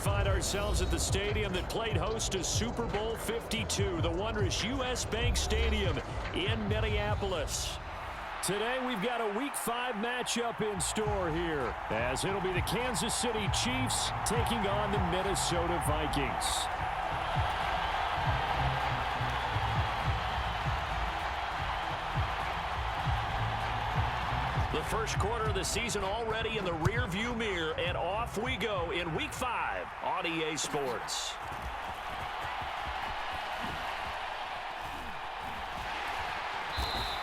find ourselves at the stadium that played host to Super Bowl 52, the wondrous U.S. Bank Stadium in Minneapolis. Today we've got a Week 5 matchup in store here, as it'll be the Kansas City Chiefs taking on the Minnesota Vikings. The first quarter of the season already in the rearview mirror, and off we go in Week 5 on EA Sports.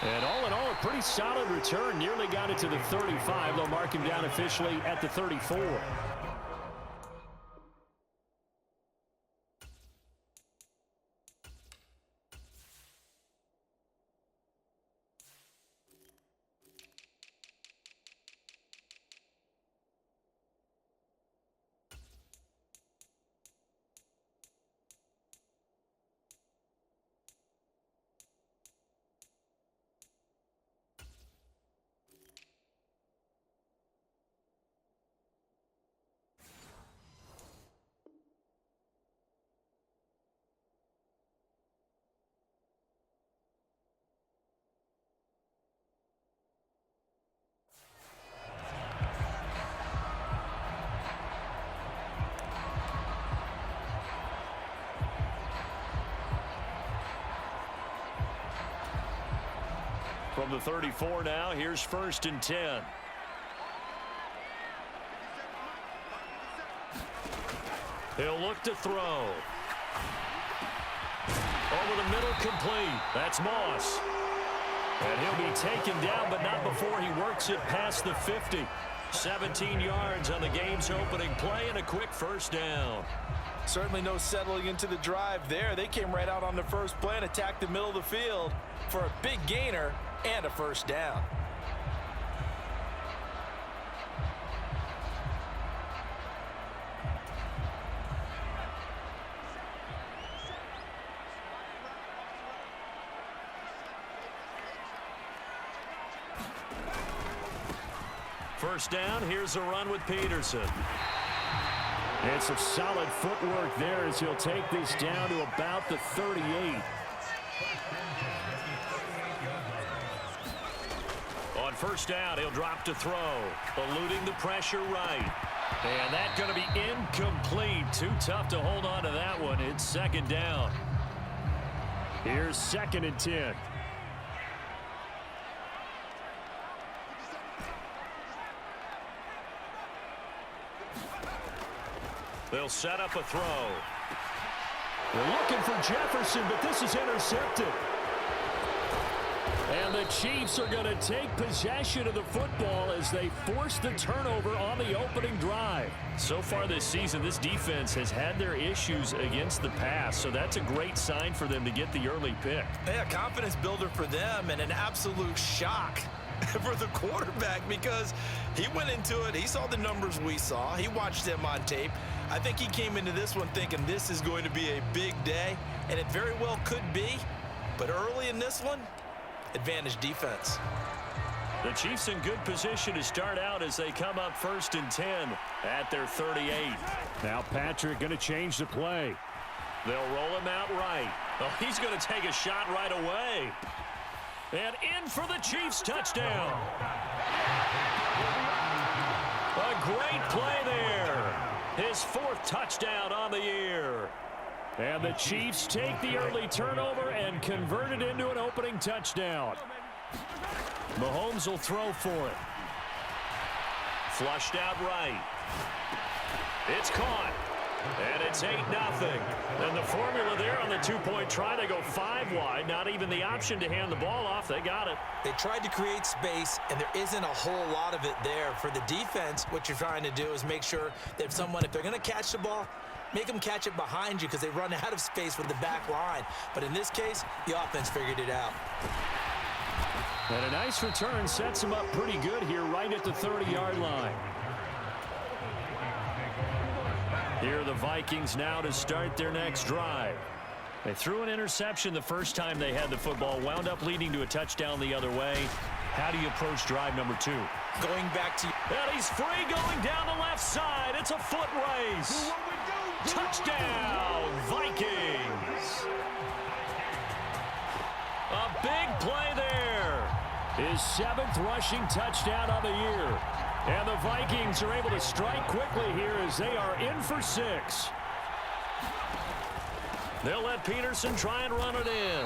And all in all, a pretty solid return. Nearly got it to the 35. They'll mark him down officially at the 34. From the 34 now, here's 1st and 10. He'll look to throw. Over the middle, complete. That's Moss. And he'll be taken down, but not before he works it past the 50. 17 yards on the game's opening play and a quick 1st down. Certainly no settling into the drive there. They came right out on the first play and attacked the middle of the field for a big gainer and a 1st down. First down, here's a run with Peterson. It's some solid footwork there as he'll take this down to about the 38. On 1st down, he'll drop to throw, eluding the pressure right. And that's going to be incomplete. Too tough to hold on to that one. It's 2nd down. Here's 2nd and 10. They'll set up a throw. They're looking for Jefferson, but this is intercepted. And the Chiefs are going to take possession of the football as they force the turnover on the opening drive. So far this season, this defense has had their issues against the pass, so that's a great sign for them to get the early pick. Yeah, confidence builder for them and an absolute shock for the quarterback because he went into it. He saw the numbers we saw. He watched them on tape. I think he came into this one thinking this is going to be a big day, and it very well could be. But early in this one, advantage defense. The Chiefs in good position to start out as they come up 1st and 10 at their 38. Now Patrick going to change the play. They'll roll him out right. Oh, he's going to take a shot right away. And in for the Chiefs touchdown. A great play there. His 4th touchdown on the year. And the Chiefs take the early turnover and convert it into an opening touchdown. Mahomes will throw for it. Flushed out right. It's caught. And it's 8-0. And the formula there on the 2-point try to go 5 wide. Not even the option to hand the ball off. They got it. They tried to create space, and there isn't a whole lot of it there. For the defense, what you're trying to do is make sure that if they're going to catch the ball, make them catch it behind you because they run out of space with the back line. But in this case, the offense figured it out. And a nice return sets them up pretty good here right at the 30-yard line. Here are the Vikings now to start their next drive. They threw an interception the first time they had the football, wound up leading to a touchdown the other way. How do you approach drive number 2? Going back to... And he's free going down the left side. It's a foot race. Touchdown, Vikings. A big play there. His 7th rushing touchdown of the year. And the Vikings are able to strike quickly here as they are in for 6. They'll let Peterson try and run it in.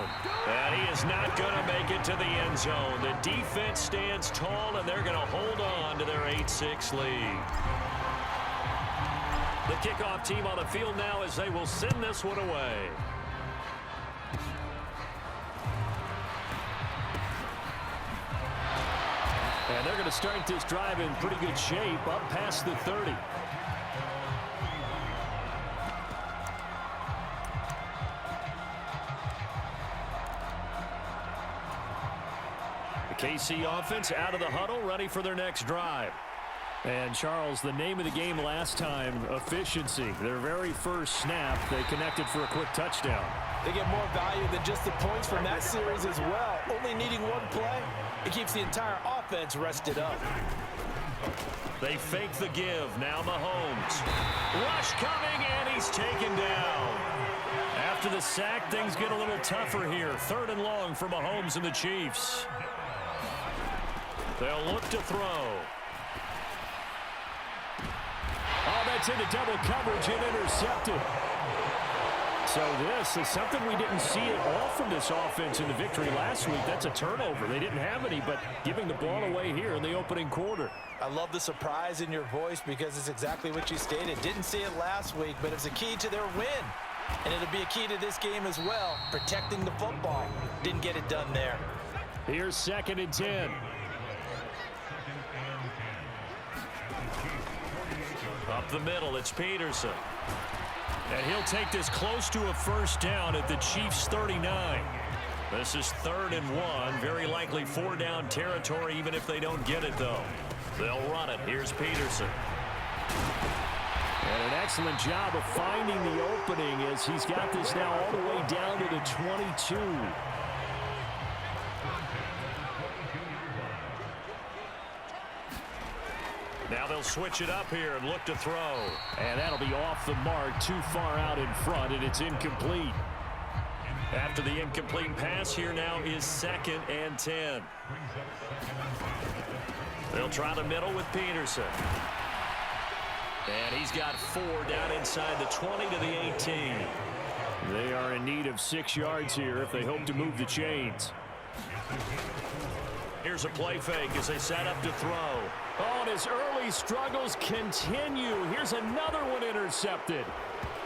And he is not going to make it to the end zone. The defense stands tall, and they're going to hold on to their 8-6 lead. The kickoff team on the field now as they will send this one away. And they're going to start this drive in pretty good shape up past the 30. The KC offense out of the huddle, ready for their next drive. And, Charles, the name of the game last time, efficiency. Their very first snap, they connected for a quick touchdown. They get more value than just the points from that series as well. Only needing one play, it keeps the entire offense rested up. They fake the give. Now Mahomes. Rush coming, and he's taken down. After the sack, things get a little tougher here. 3rd and long for Mahomes and the Chiefs. They'll look to throw. Oh, that's into double coverage and intercepted. So this is something we didn't see at all from this offense in the victory last week. That's a turnover. They didn't have any, but giving the ball away here in the opening quarter. I love the surprise in your voice because it's exactly what you stated. Didn't see it last week, but it's a key to their win. And it'll be a key to this game as well, protecting the football. Didn't get it done there. Here's 2nd and 10. Up the middle, it's Peterson. And he'll take this close to a first down at the Chiefs' 39. This is 3rd and 1. Very likely 4-down territory, even if they don't get it, though. They'll run it. Here's Peterson. And an excellent job of finding the opening as he's got this now all the way down to the 22. Now they'll switch it up here and look to throw. And that'll be off the mark, too far out in front, and it's incomplete. After the incomplete pass, here now is 2nd and 10. They'll try the middle with Peterson. And he's got 4 down inside the 20 to the 18. They are in need of 6 yards here if they hope to move the chains. Here's a play fake as they set up to throw. Oh, and his early struggles continue. Here's another one intercepted.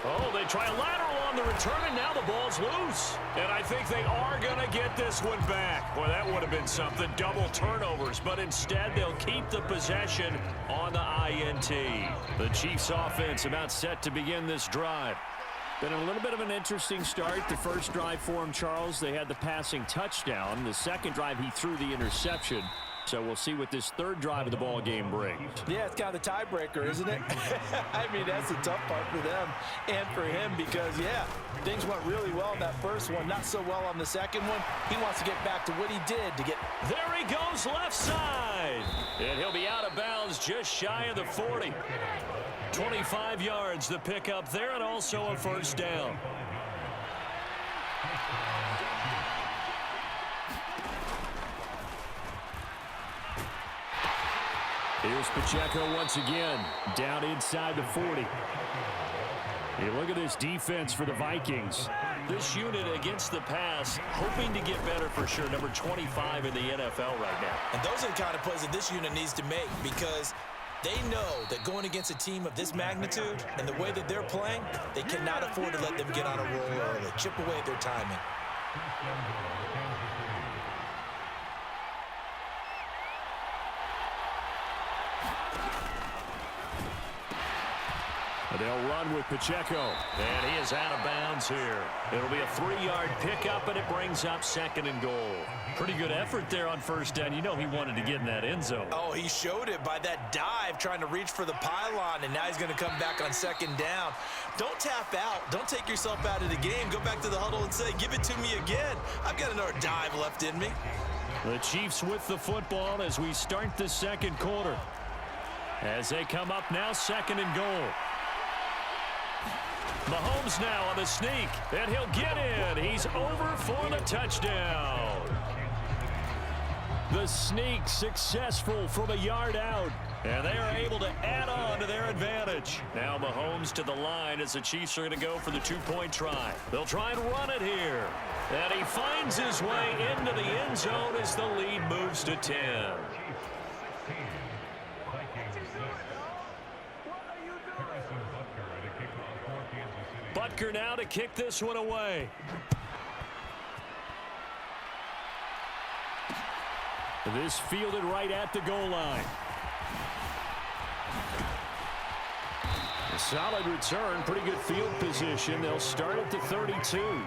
Oh, they try a lateral on the return, and now the ball's loose. And I think they are going to get this one back. Boy, that would have been something. Double turnovers, but instead they'll keep the possession on the INT. The Chiefs offense about set to begin this drive. Been a little bit of an interesting start. The first drive for him, Charles, they had the passing touchdown. The second drive, he threw the interception. So we'll see what this 3rd drive of the ball game brings. Yeah, it's kind of the tiebreaker, isn't it? I mean, that's the tough part for them and for him because, yeah, things went really well in that first one, not so well on the second one. He wants to get back to what he did to get... There he goes left side. And he'll be out of bounds just shy of the 40. 25 yards the pickup there and also a first down. Here's Pacheco once again, down inside the 40. You look at this defense for the Vikings. This unit against the pass, hoping to get better for sure. Number 25 in the NFL right now. And those are the kind of plays that this unit needs to make because they know that going against a team of this magnitude and the way that they're playing, they cannot afford to let them get on a roll early. Chip away at their timing. They'll run with Pacheco. And he is out of bounds here. It'll be a 3-yard pickup, and it brings up 2nd and goal. Pretty good effort there on first down. You know he wanted to get in that end zone. Oh, he showed it by that dive, trying to reach for the pylon, and now he's going to come back on 2nd down. Don't tap out. Don't take yourself out of the game. Go back to the huddle and say, give it to me again. I've got another dive left in me. The Chiefs with the football as we start the second quarter. As they come up now, second and goal. Mahomes now on the sneak, and he'll get in. He's over for the touchdown. The sneak successful from a yard out, and they are able to add on to their advantage. Now Mahomes to the line as the Chiefs are going to go for the two-point try. They'll try and run it here. And he finds his way into the end zone as the lead moves to 10. Butker now to kick this one away. This fielded right at the goal line. A solid return, pretty good field position. They'll start at the 32.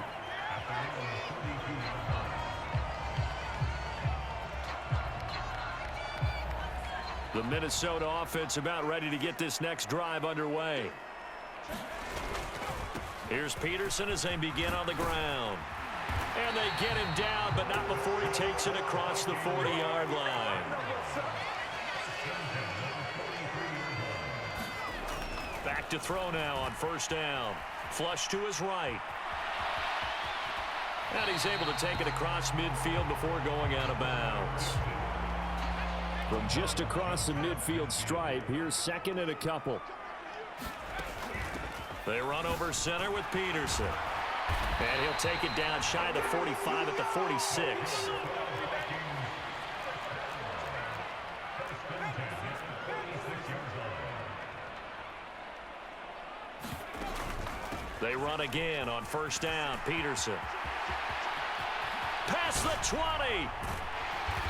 The Minnesota offense about ready to get this next drive underway. Here's Peterson as they begin on the ground. And they get him down, but not before he takes it across the 40-yard line. Back to throw now on first down. Flush to his right. And he's able to take it across midfield before going out of bounds. From just across the midfield stripe, here's second and a couple. They run over center with Peterson. And he'll take it down shy of the 45 at the 46. They run again on first down. Peterson. Past the 20.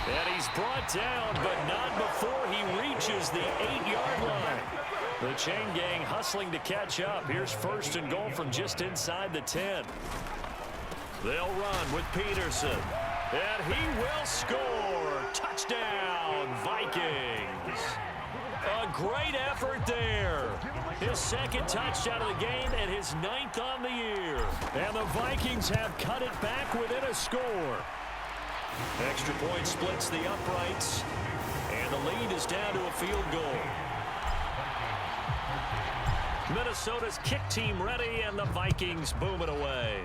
And he's brought down, but not before he reaches the 8-yard line. The chain gang hustling to catch up. Here's first and goal from just inside the 10. They'll run with Peterson. And he will score. Touchdown, Vikings. A great effort there. His second touchdown of the game and his 9th on the year. And the Vikings have cut it back within a score. Extra point splits the uprights. And the lead is down to a field goal. Minnesota's kick team ready, and the Vikings boom it away.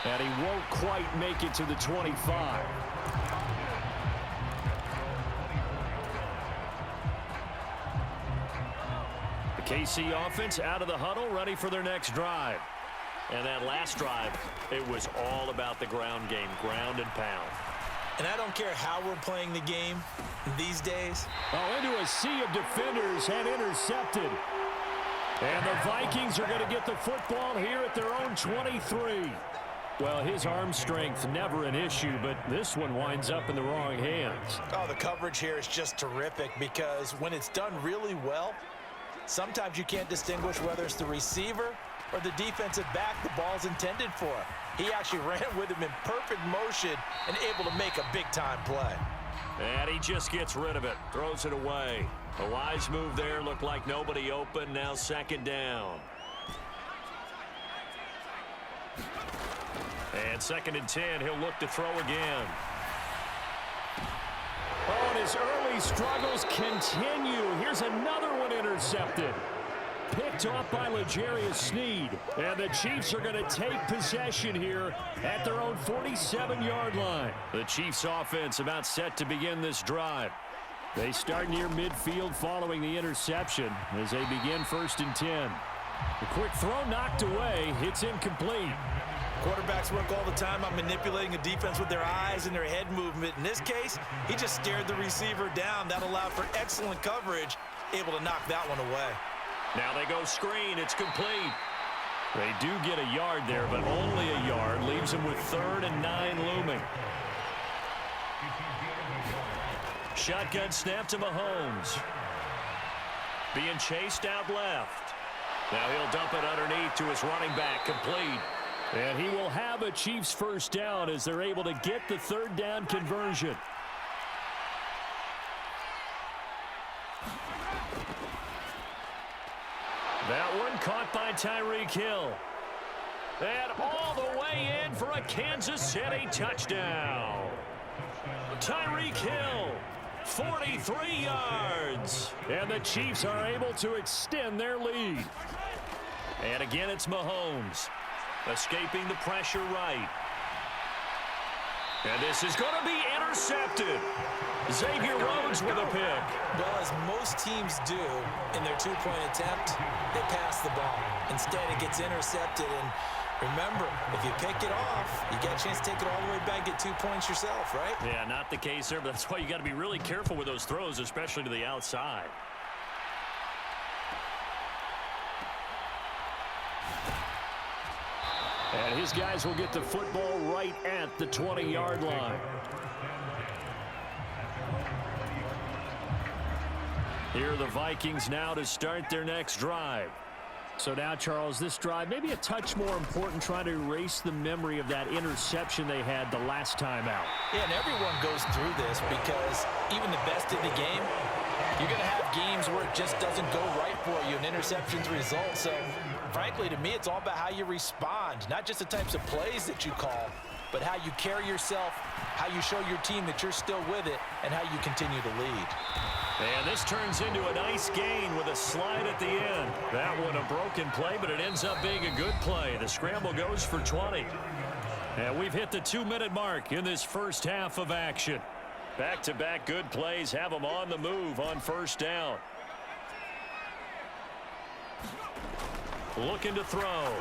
And he won't quite make it to the 25. The KC offense out of the huddle, ready for their next drive. And that last drive, it was all about the ground game, ground and pound. And I don't care how we're playing the game these days. Oh, into a sea of defenders and intercepted. And the Vikings are going to get the football here at their own 23. Well, his arm strength never an issue, but this one winds up in the wrong hands. Oh, the coverage here is just terrific because when it's done really well, sometimes you can't distinguish whether it's the receiver or the defensive back the ball's intended for. He actually ran with him in perfect motion and able to make a big-time play. And he just gets rid of it, throws it away. A wise move there, looked like nobody open, now second down. And second and 10, he'll look to throw again. Oh, and his early struggles continue. Here's another one intercepted. Picked off by L'Jarius Sneed. And the Chiefs are going to take possession here at their own 47-yard line. The Chiefs offense about set to begin this drive. They start near midfield following the interception as they begin first and 10. The quick throw knocked away. It's incomplete. Quarterbacks work all the time on manipulating a defense with their eyes and their head movement. In this case, he just stared the receiver down. That allowed for excellent coverage, able to knock that one away. Now they go screen. It's complete. They do get a yard there, but only a yard. Leaves them with 3rd and 9 looming. Shotgun snap to Mahomes. Being chased out left. Now he'll dump it underneath to his running back. Complete. And he will have a Chiefs first down as they're able to get the 3rd down conversion. That one caught by Tyreek Hill. And all the way in for a Kansas City touchdown. Tyreek Hill, 43 yards. And the Chiefs are able to extend their lead. And again, it's Mahomes, escaping the pressure right. And this is going to be intercepted. Xavier Rhodes with a pick. Well, as most teams do in their two-point attempt, they pass the ball. Instead, it gets intercepted. And remember, if you pick it off, you get a chance to take it all the way back, get 2 points yourself, right? Yeah, not the case there, but that's why you got to be really careful with those throws, especially to the outside. And his guys will get the football right at the 20-yard line. Here are the Vikings now to start their next drive. So now, Charles, this drive maybe a touch more important, trying to erase the memory of that interception they had the last time out. Yeah, and everyone goes through this because even the best in the game, you're going to have games where it just doesn't go right for you, and interceptions result. So, frankly, to me, it's all about how you respond, not just the types of plays that you call, but how you carry yourself, how you show your team that you're still with it, and how you continue to lead. And this turns into a nice gain with a slide at the end. That one a broken play, but it ends up being a good play. The scramble goes for 20. And we've hit the 2-minute mark in this first half of action. Back-to-back good plays have them on the move on first down. Looking to throw.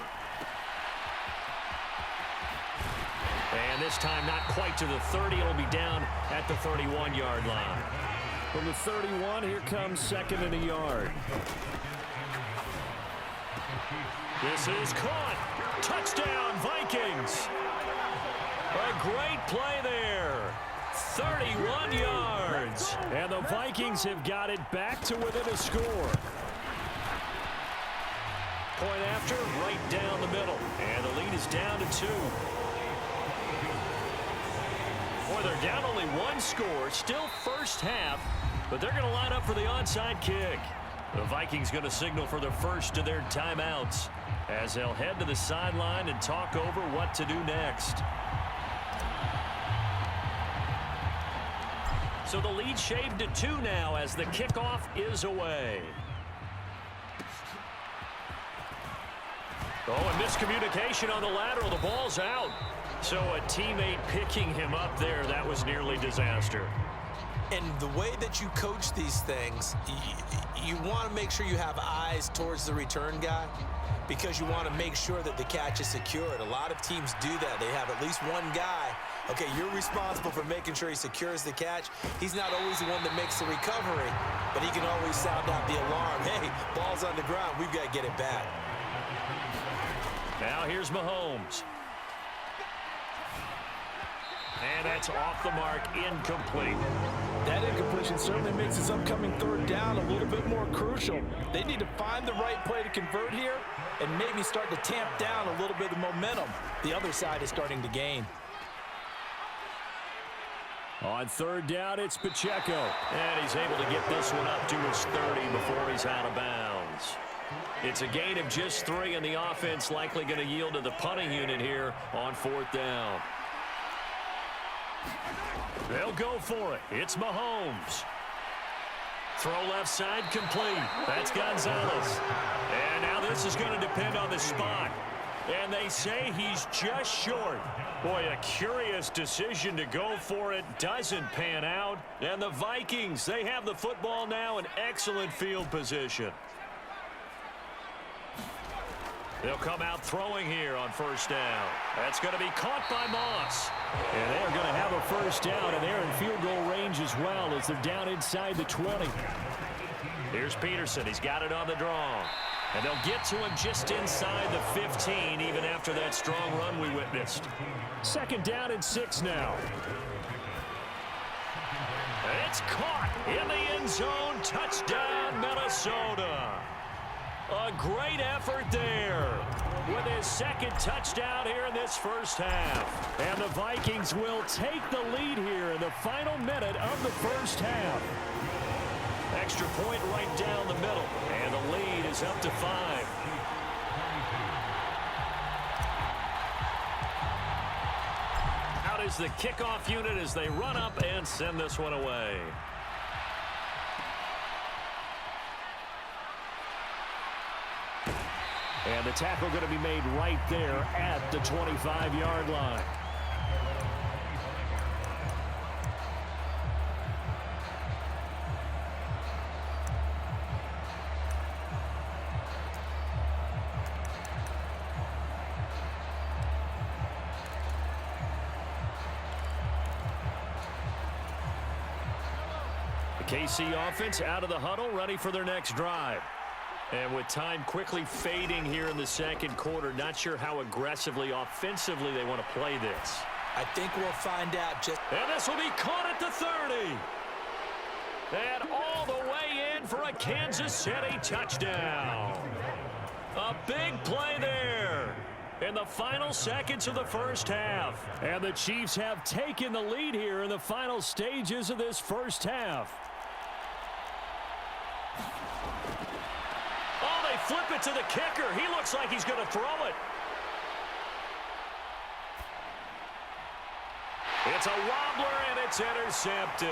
And this time not quite to the 30. It'll be down at the 31-yard line. From the 31, here comes second and a yard. This is caught. Touchdown, Vikings. A great play there. 31 yards. And the Vikings have got it back to within a score. Point after, right down the middle. And the lead is down to 2. Boy, they're down only 1 score. Still first half. But they're going to line up for the onside kick. The Vikings going to signal for the first of their timeouts as they'll head to the sideline and talk over what to do next. So the lead shaved to 2 now as the kickoff is away. Oh, and miscommunication on the lateral. The ball's out. So a teammate picking him up there, that was nearly disaster. And the way that you coach these things, you want to make sure you have eyes towards the return guy because you want to make sure that the catch is secured. A lot of teams do that. They have at least one guy. Okay, you're responsible for making sure he secures the catch. He's not always the one that makes the recovery, but he can always sound out the alarm. Hey, ball's on the ground. We've got to get it back. Now here's Mahomes. And that's off the mark, incomplete. That incompletion certainly makes his upcoming third down a little bit more crucial. They need to find the right play to convert here and maybe start to tamp down a little bit of momentum. The other side is starting to gain. On third down, it's Pacheco. And he's able to get this one up to his 30 before he's out of bounds. It's a gain of just 3, and the offense likely going to yield to the punting unit here on fourth down. They'll go for it. It's Mahomes. Throw left side complete. That's Gonzalez. And now this is going to depend on the spot. And they say he's just short. Boy, a curious decision to go for it. Doesn't pan out. And the Vikings, they have the football now in excellent field position. They'll come out throwing here on first down. That's going to be caught by Moss. And they're going to have a first down, and they're in field goal range as well as they're down inside the 20. Here's Peterson. He's got it on the draw. And they'll get to him just inside the 15, even after that strong run we witnessed. Second down and 6 now. It's caught in the end zone. Touchdown, Minnesota. A great effort there with his second touchdown here in this first half. And the Vikings will take the lead here in the final minute of the first half. Extra point right down the middle. And the lead is up to 5. Out is the kickoff unit as they run up and send this one away. And the tackle going to be made right there at the 25-yard line. The KC offense out of the huddle, ready for their next drive. And with time quickly fading here in the second quarter, not sure how aggressively, offensively they want to play this. I think we'll find out just... And this will be caught at the 30. And all the way in for a Kansas City touchdown. A big play there in the final seconds of the first half. And the Chiefs have taken the lead here in the final stages of this first half. Flip it to the kicker. He looks like he's going to throw it. It's a wobbler, and it's intercepted.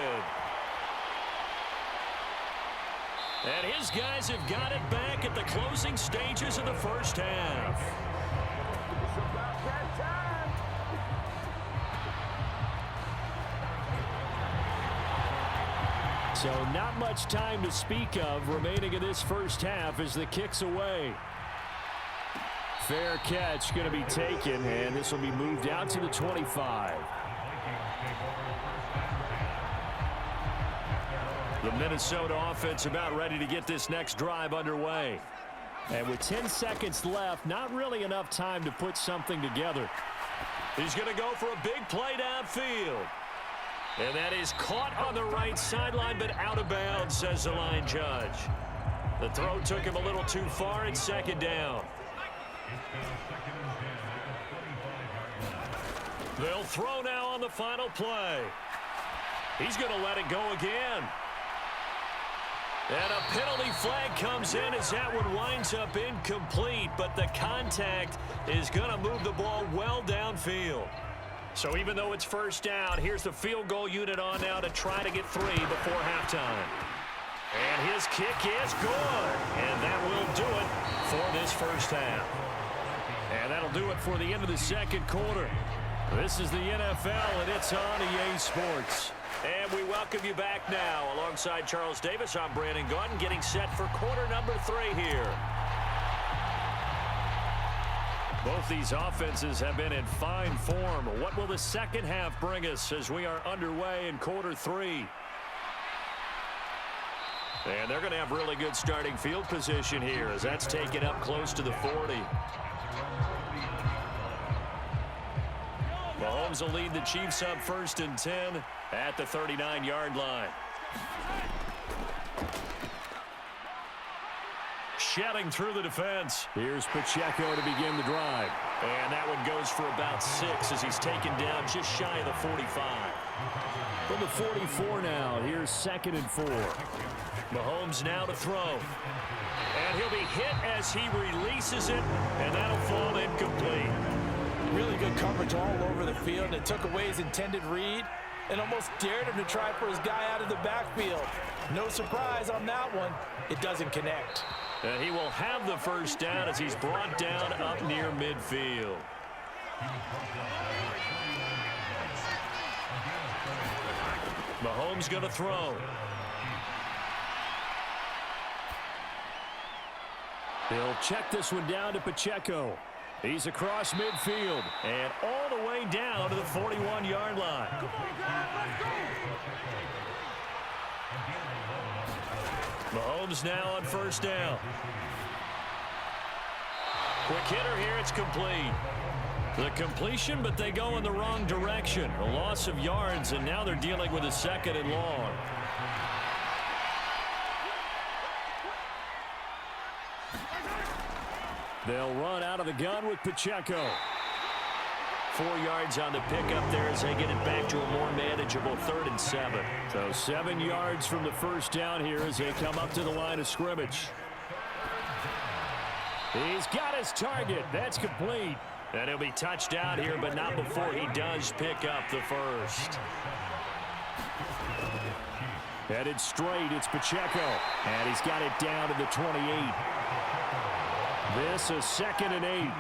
And his guys have got it back at the closing stages of the first half. So not much time to speak of remaining in this first half as the kick's away. Fair catch going to be taken, and this will be moved out to the 25. The Minnesota offense about ready to get this next drive underway. And with 10 seconds left, not really enough time to put something together. He's going to go for a big play downfield. And that is caught on the right sideline, but out of bounds, says the line judge. The throw took him a little too far. It's second down. They'll throw now on the final play. He's going to let it go again. And a penalty flag comes in as that one winds up incomplete, but the contact is going to move the ball well downfield. So even though it's first down, here's the field goal unit on now to try to get 3 before halftime. And his kick is good. And that will do it for this first half. And that'll do it for the end of the second quarter. This is the NFL, and it's on EA Sports. And we welcome you back now. Alongside Charles Davis, I'm Brandon Gaudin, getting set for quarter number 3 here. Both these offenses have been in fine form. What will the second half bring us as we are underway in quarter 3? And they're going to have really good starting field position here as that's taken up close to the 40. Mahomes will lead the Chiefs up 1st and 10 at the 39-yard line. Shedding through the defense. Here's Pacheco to begin the drive. And that one goes for about 6 as he's taken down just shy of the 45. From the 44 now, here's 2nd and 4. Mahomes now to throw. And he'll be hit as he releases it, and that'll fall incomplete. Really good coverage all over the field, and it took away his intended read and almost dared him to try for his guy out of the backfield. No surprise on that one. It doesn't connect. And he will have the first down as he's brought down up near midfield. Mahomes going to throw. He'll check this one down to Pacheco. He's across midfield and all the way down to the 41-yard line. Mahomes now on first down. Quick hitter here, it's complete. The completion, but they go in the wrong direction. A loss of yards, and now they're dealing with a 2nd and long. They'll run out of the gun with Pacheco. 4 yards on the pickup there as they get it back to a more manageable 3rd and 7. So 7 yards from the first down here as they come up to the line of scrimmage. He's got his target. That's complete. And he'll be touchdown here, but not before he does pick up the first. Headed straight, it's Pacheco. And he's got it down to the 28. This a 2nd and 8.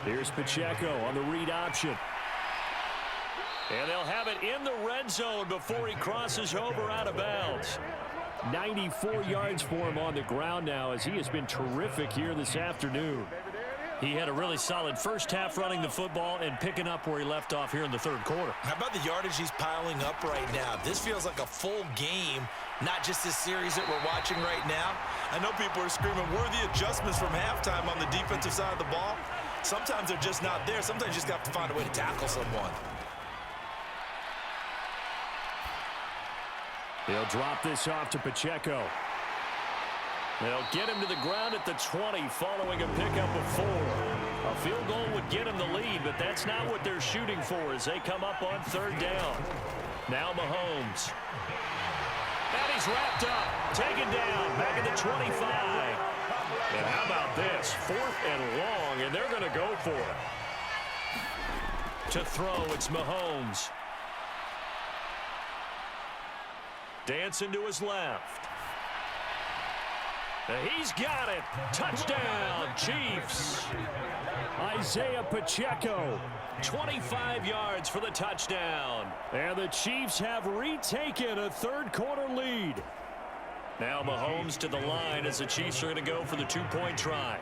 Here's Pacheco on the read option. And they'll have it in the red zone before he crosses over out of bounds. 94 yards for him on the ground now as he has been terrific here this afternoon. He had a really solid first half running the football and picking up where he left off here in the 3rd quarter. How about the yardage he's piling up right now? This feels like a full game, not just this series that we're watching right now. I know people are screaming, where are the adjustments from halftime on the defensive side of the ball? Sometimes they're just not there. Sometimes you just have to find a way to tackle someone. They'll drop this off to Pacheco. They'll get him to the ground at the 20 following a pickup of 4. A field goal would get him the lead, but that's not what they're shooting for as they come up on 3rd down. Now Mahomes. And he's wrapped up, taken down, back at the 25. And how about this? 4th and long, and they're going to go for it. To throw, it's Mahomes. Dancing to his left. He's got it. Touchdown, Chiefs. Isaiah Pacheco, 25 yards for the touchdown. And the Chiefs have retaken a 3rd quarter lead. Now Mahomes to the line as the Chiefs are going to go for the 2-point try.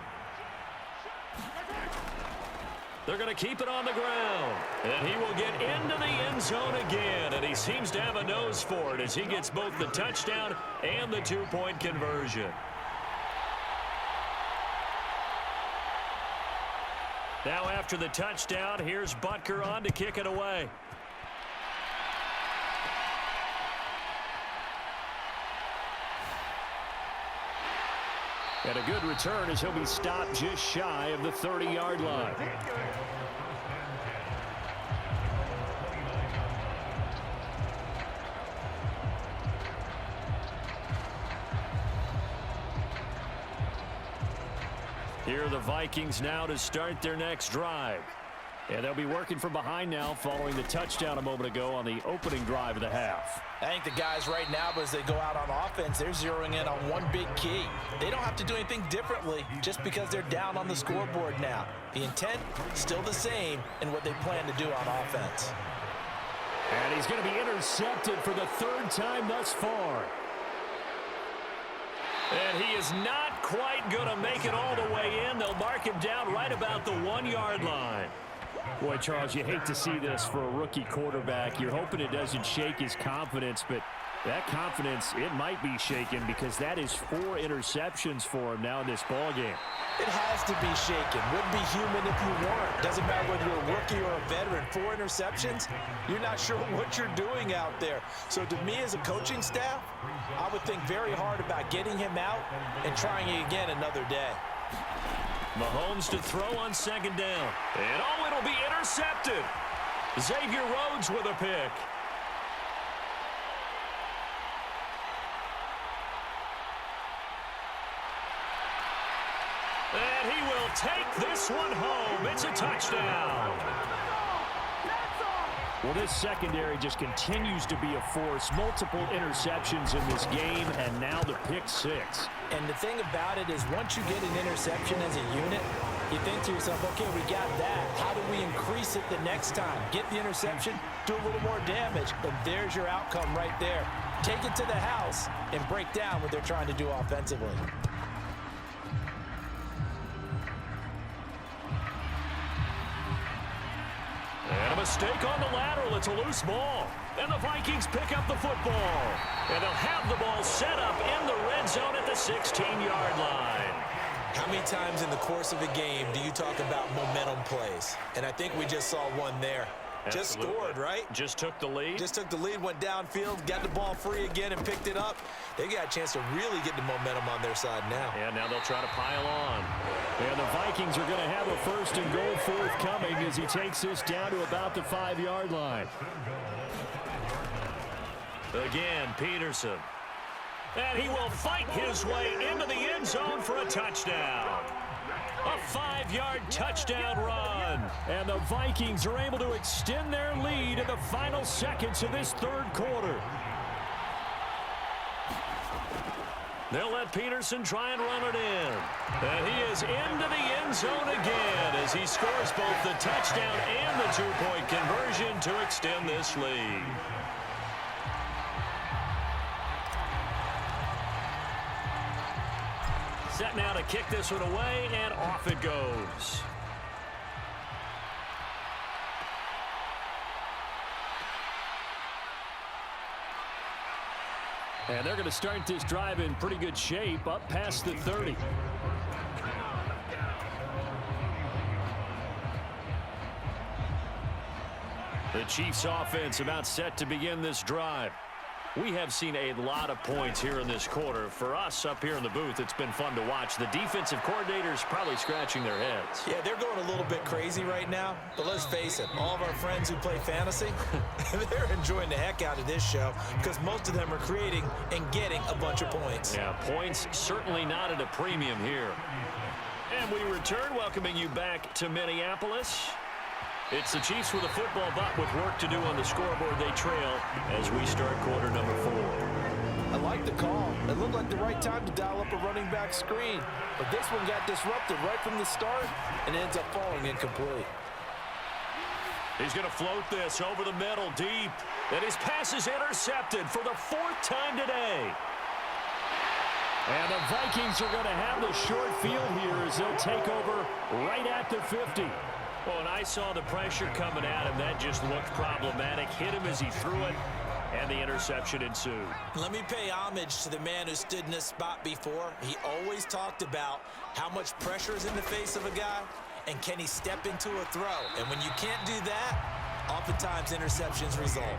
They're going to keep it on the ground. And he will get into the end zone again. And he seems to have a nose for it as he gets both the touchdown and the 2-point conversion. Now after the touchdown, here's Butker on to kick it away. And a good return as he'll be stopped just shy of the 30-yard line. Here are the Vikings now to start their next drive. And they'll be working from behind now following the touchdown a moment ago on the opening drive of the half. I think the guys right now, as they go out on offense, they're zeroing in on one big key. They don't have to do anything differently just because they're down on the scoreboard now. The intent, still the same in what they plan to do on offense. And he's going to be intercepted for the 3rd time thus far. And he is not quite going to make it all the way in. They'll mark him down right about the 1-yard line. Boy, Charles, you hate to see this for a rookie quarterback. You're hoping it doesn't shake his confidence, but that confidence, it might be shaken because that is 4 interceptions for him now in this ballgame. It has to be shaken. Wouldn't be human if you weren't. Doesn't matter whether you're a rookie or a veteran. 4 interceptions, you're not sure what you're doing out there. So to me as a coaching staff, I would think very hard about getting him out and trying it again another day. Mahomes to throw on 2nd down. And oh, it'll be intercepted. Xavier Rhodes with a pick. And he will take this one home. It's a touchdown. Well, this secondary just continues to be a force. Multiple interceptions in this game, and now the pick 6. And the thing about it is once you get an interception as a unit, you think to yourself, okay, we got that. How do we increase it the next time? Get the interception, do a little more damage, and there's your outcome right there. Take it to the house and break down what they're trying to do offensively. And a mistake on the lateral. It's a loose ball. And the Vikings pick up the football. And they'll have the ball set up in the red zone at the 16-yard line. How many times in the course of a game do you talk about momentum plays? And I think we just saw one there. Just scored, right? Just took the lead. Just took the lead, went downfield, got the ball free again, and picked it up. They got a chance to really get the momentum on their side now. Yeah, now they'll try to pile on. And the Vikings are going to have a first and goal forthcoming as he takes this down to about the 5-yard line. Again, Peterson. And he will fight his way into the end zone for a touchdown. A 5-yard touchdown run. And the Vikings are able to extend their lead in the final seconds of this third quarter. They'll let Peterson try and run it in. And he is into the end zone again as he scores both the touchdown and the two-point conversion to extend this lead. Set now to kick this one away, and off it goes. And they're going to start this drive in pretty good shape, up past the 30. The Chiefs offense about set to begin this drive. We have seen a lot of points here in this quarter. For us up here in the booth, it's been fun to watch. The defensive coordinators probably scratching their heads. Yeah, they're going a little bit crazy right now. But let's face it, all of our friends who play fantasy, they're enjoying the heck out of this show because most of them are creating and getting a bunch of points. Yeah, points certainly not at a premium here. And we return, welcoming you back to Minneapolis. It's the Chiefs with a football, but with work to do on the scoreboard. They trail as we start quarter number 4. I like the call. It looked like the right time to dial up a running back screen. But this one got disrupted right from the start and ends up falling incomplete. He's going to float this over the middle deep. And his pass is intercepted for the 4th time today. And the Vikings are going to have the short field here as they'll take over right at the 50. Well, and I saw the pressure coming at him. That just looked problematic. Hit him as he threw it, and the interception ensued. Let me pay homage to the man who stood in this spot before. He always talked about how much pressure is in the face of a guy, and can he step into a throw. And when you can't do that, oftentimes interceptions result.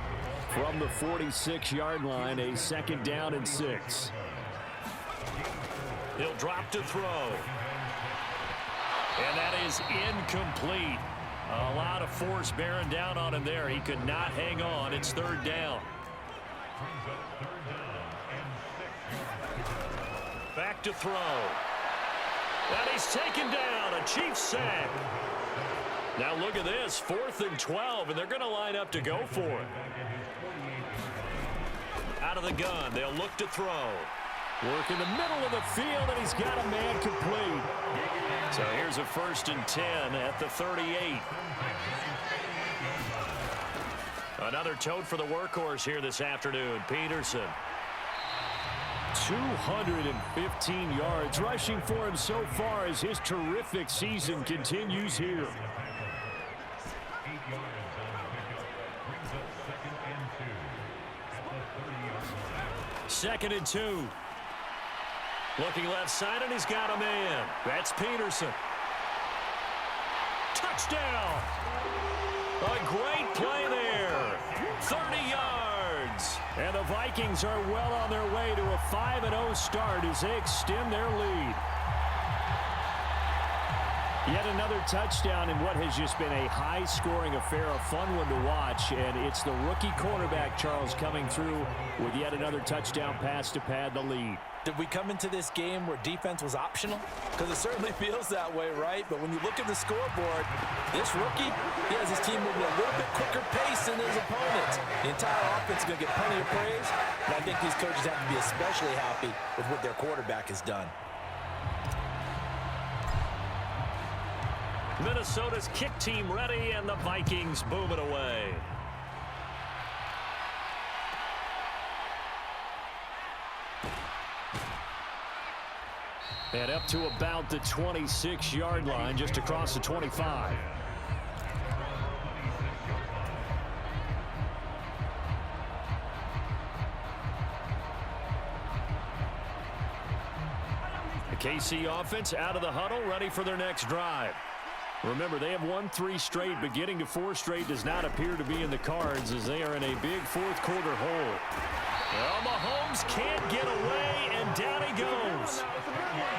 From the 46-yard line, a 2nd down and 6. He'll drop to throw. And that is incomplete. A lot of force bearing down on him there. He could not hang on. It's 3rd down. Back to throw. And he's taken down. A Chiefs sack. Now look at this. 4th and 12, and they're going to line up to go for it. Out of the gun. They'll look to throw. Work in the middle of the field, and he's got a man complete. So here's a 1st and 10 at the 38. Another tote for the workhorse here this afternoon, Peterson. 215 yards rushing for him so far as his terrific season continues here. Second and 2. Looking left side, and he's got a man. That's Peterson. Touchdown! A great play there. 30 yards. And the Vikings are well on their way to a 5-0 start as they extend their lead. Yet another touchdown in what has just been a high-scoring affair, a fun one to watch. And it's the rookie quarterback, Charles, coming through with yet another touchdown pass to pad the lead. Did we come into this game where defense was optional? Because it certainly feels that way, right? But when you look at the scoreboard, this rookie, he has his team moving at a little bit quicker pace than his opponents. The entire offense is going to get plenty of praise, and I think these coaches have to be especially happy with what their quarterback has done. Minnesota's kick team ready, and the Vikings boom it away. And up to about the 26-yard line, just across the 25. The KC offense out of the huddle, ready for their next drive. Remember, they have won 3 straight, but getting to 4 straight does not appear to be in the cards as they are in a big fourth-quarter hole. Well, Mahomes can't get away, and down he goes.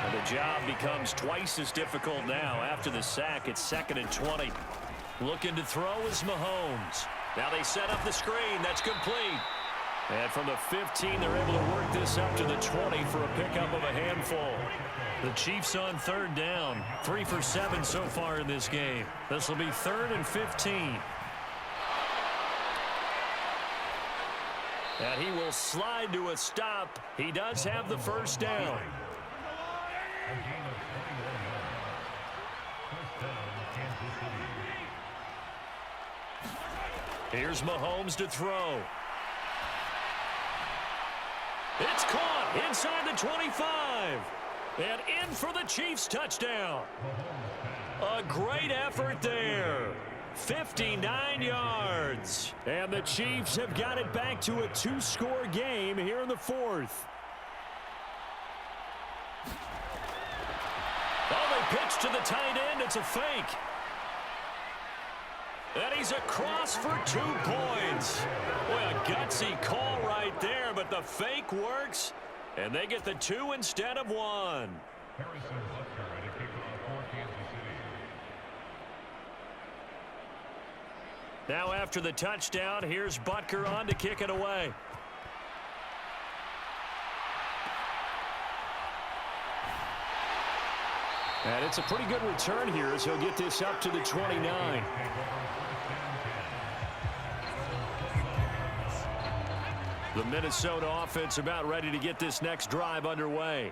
And the job becomes twice as difficult now. After the sack, it's 2nd and 20. Looking to throw is Mahomes. Now they set up the screen. That's complete. And from the 15, they're able to work this up to the 20 for a pickup of a handful. The Chiefs on 3rd down. 3 for 7 so far in this game. This will be 3rd and 15. And he will slide to a stop. He does have the first down. Here's Mahomes to throw. It's caught inside the 25. And in for the Chiefs touchdown. A great effort there. 59 yards. And the Chiefs have got it back to a 2-score game here in the 4th. Oh, they pitch to the tight end. It's a fake. And he's across for 2 points. Boy, a gutsy call right there, but the fake works, and they get the 2 instead of 1. Now after the touchdown, here's Butker on to kick it away. And it's a pretty good return here as he'll get this up to the 29. The Minnesota offense about ready to get this next drive underway.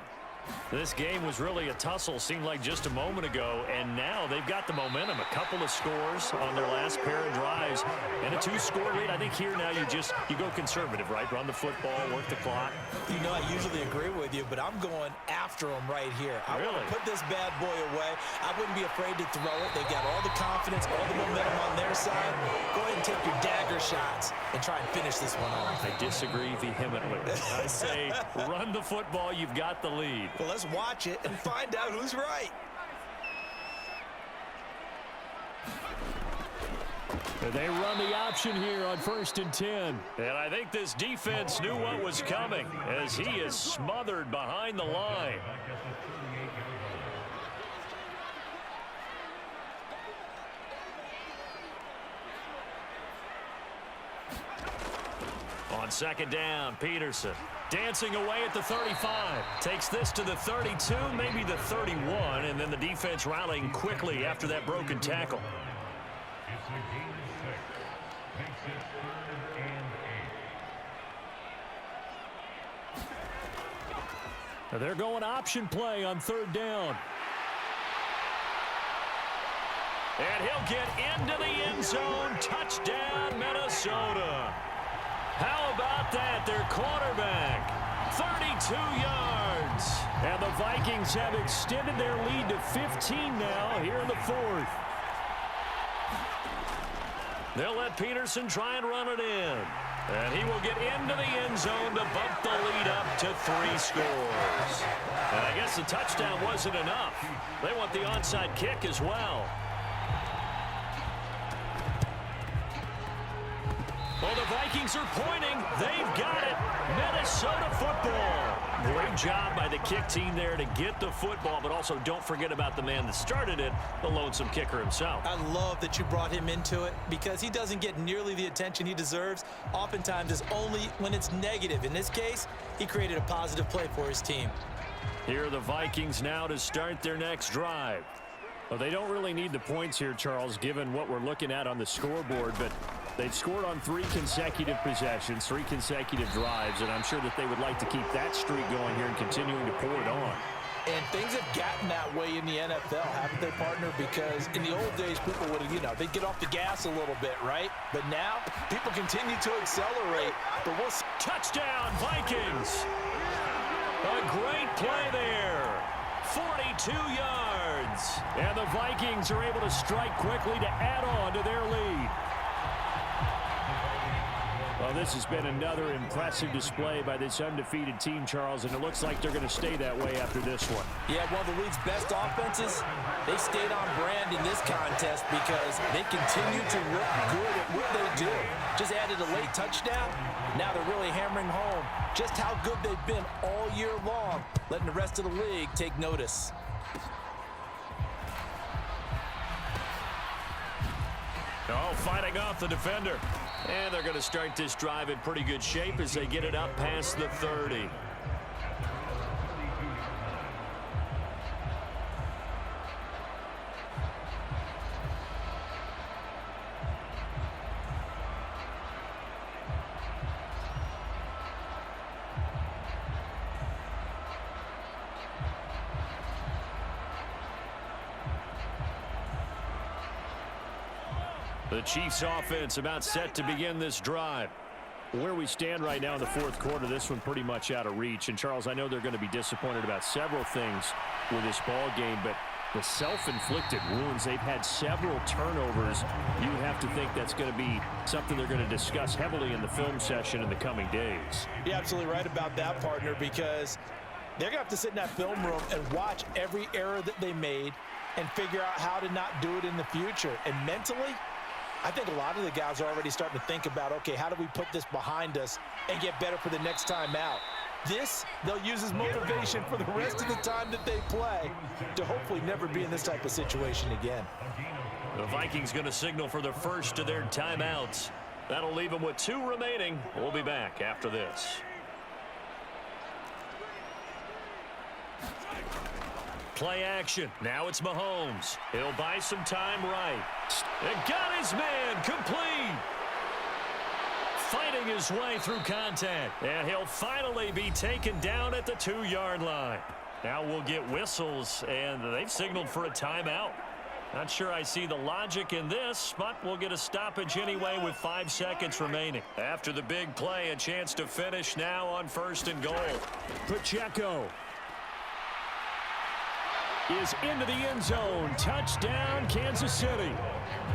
This game was really a tussle, seemed like just a moment ago, and now they've got the momentum. A couple of scores on their last pair of drives, and a 2-score lead. I think here now you go conservative, right? Run the football, work the clock. You know, I usually agree with you, but I'm going after them right here. I want to put this bad boy away. I wouldn't be afraid to throw it. They've got all the confidence, all the momentum on their side. Go ahead and take your dagger shots and try and finish this one off. I disagree vehemently. I say run the football. You've got the lead. Well, let's watch it and find out who's right. And they run the option here on 1st and 10. And I think this defense knew what was coming as he is smothered behind the line. On 2nd down, Peterson dancing away at the 35. Takes this to the 32, maybe the 31, and then the defense rallying quickly after that broken tackle. Now they're going option play on 3rd down. And he'll get into the end zone. Touchdown, Minnesota. How about that? Their quarterback, 32 yards. And the Vikings have extended their lead to 15 now here in the 4th. They'll let Peterson try and run it in. And he will get into the end zone to bump the lead up to 3 scores. And I guess the touchdown wasn't enough. They want the onside kick as well. Well, the Vikings are pointing. They've got it. Minnesota football. Great job by the kick team there to get the football, but also don't forget about the man that started it, the lonesome kicker himself. I love that you brought him into it because he doesn't get nearly the attention he deserves. Oftentimes it's only when it's negative. In this case, he created a positive play for his team. Here are the Vikings now to start their next drive. Well, they don't really need the points here, Charles, given what we're looking at on the scoreboard, but they've scored on 3 consecutive possessions, 3 consecutive drives, and I'm sure that they would like to keep that streak going here and continuing to pour it on. And things have gotten that way in the NFL, haven't they, partner? Because in the old days, people would have, they'd get off the gas a little bit, right? But now, people continue to accelerate. But we'll see. Touchdown, Vikings! A great play there. 42 yards. And the Vikings are able to strike quickly to add on to their lead. Well, this has been another impressive display by this undefeated team, Charles, and it looks like they're going to stay that way after this one. Yeah, one of the league's best offenses. They stayed on brand in this contest because they continue to look good at what they do. Just added a late touchdown. Now they're really hammering home just how good they've been all year long, letting the rest of the league take notice. Oh, fighting off the defender. And they're going to start this drive in pretty good shape as they get it up past the 30. The Chiefs offense about set to begin this drive. Where we stand right now in the fourth quarter, this one pretty much out of reach. And, Charles, I know they're going to be disappointed about several things with this ball game, but the self-inflicted wounds, they've had several turnovers. You have to think that's going to be something they're going to discuss heavily in the film session in the coming days. You're absolutely right about that, partner, because they're going to have to sit in that film room and watch every error that they made and figure out how to not do it in the future. And mentally, I think a lot of the guys are already starting to think about, okay, how do we put this behind us and get better for the next time out? This, they'll use as motivation for the rest of the time that they play to hopefully never be in this type of situation again. The Vikings going to signal for the first of their timeouts. That'll leave them with 2 remaining. We'll be back after this. Play action. Now it's Mahomes. He'll buy some time right. And got his man complete. Fighting his way through contact. And he'll finally be taken down at the 2-yard line. Now we'll get whistles, and they've signaled for a timeout. Not sure I see the logic in this, but we'll get a stoppage anyway with 5 seconds remaining. After the big play, a chance to finish now on 1st and goal. Pacheco is into the end zone. Touchdown, Kansas City.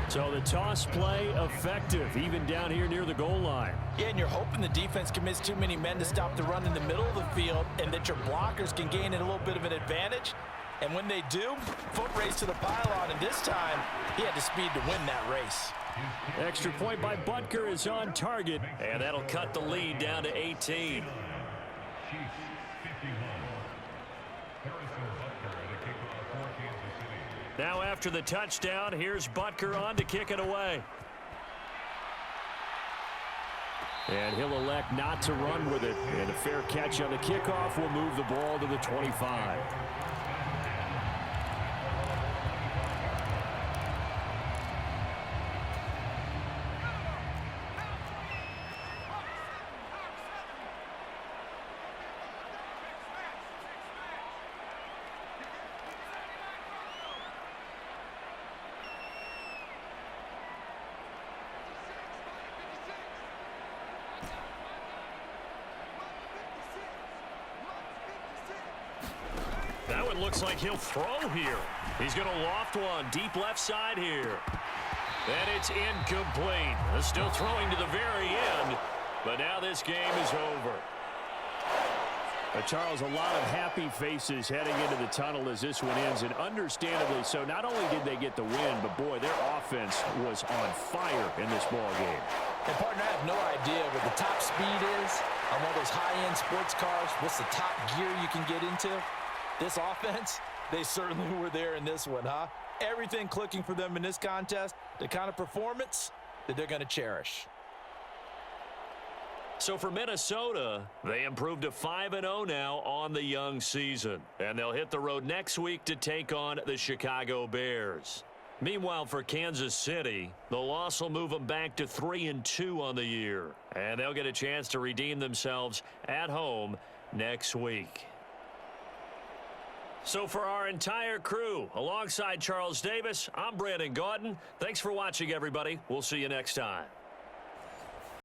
So the toss play effective, even down here near the goal line. Yeah, and you're hoping the defense commits too many men to stop the run in the middle of the field and that your blockers can gain a little bit of an advantage. And when they do, foot race to the pylon, and this time he had the speed to win that race. Extra point by Butker is on target, and that'll cut the lead down to 18. Now after the touchdown, here's Butker on to kick it away. And he'll elect not to run with it. And a fair catch on the kickoff will move the ball to the 25. That one looks like he'll throw here. He's going to loft one deep left side here. And it's incomplete. Still throwing to the very end, but now this game is over. Charles, a lot of happy faces heading into the tunnel as this one ends, and understandably so. Not only did they get the win, but boy, their offense was on fire in this ball game. And partner, I have no idea what the top speed is on one of those high-end sports cars. What's the top gear you can get into? This offense, they certainly were there in this one, huh? Everything clicking for them in this contest, the kind of performance that they're going to cherish. So for Minnesota, they improved to 5-0 now on the young season. And they'll hit the road next week to take on the Chicago Bears. Meanwhile, for Kansas City, the loss will move them back to 3-2 on the year. And they'll get a chance to redeem themselves at home next week. So for our entire crew, alongside Charles Davis, I'm Brandon Gaudin. Thanks for watching, everybody. We'll see you next time.